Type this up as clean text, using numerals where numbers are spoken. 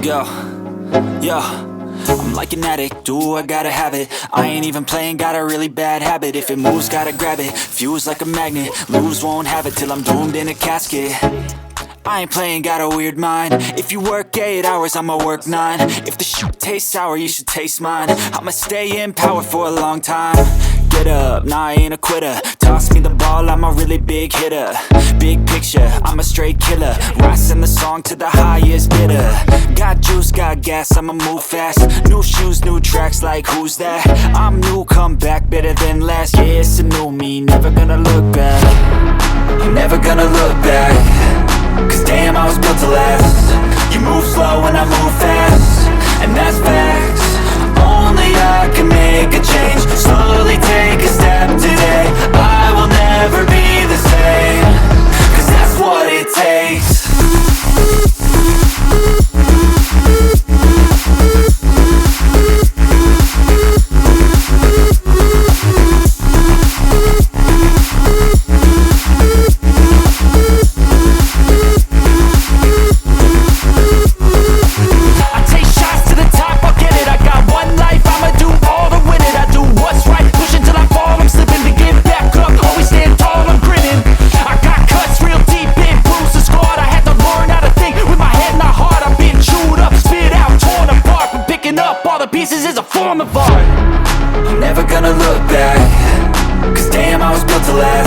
Yo, yo, I'm like an addict, do I gotta have it. I ain't even playing, got a really bad habit. If it moves, gotta grab it, fuse like a magnet. Lose, won't have it till I'm doomed in a casket. I ain't playing, got a weird mind. If you work 8 hours, I'ma work 9. If the shit tastes sour, you should taste mine. I'ma stay in power for a long time. Get up, nah, I ain't a quitter. Toss me the ball, I'm a really big hitter. Big picture, I'm a straight killer. Rising the song to the highest bidder. Got juice, got gas, I'ma move fast. New shoes, new tracks, like who's that? I'm new, come back, better than last. Yeah, it's a new me, never gonna look back. I'm never gonna look back. Cause damn, I was built to last. You move slow and I move fast, and that's facts. Only I can make a change. Slowly take a step today. I will never be the same. Cause that's what it takes. Pieces is a form of art. I'm never gonna look back. Cause damn, I was built to last.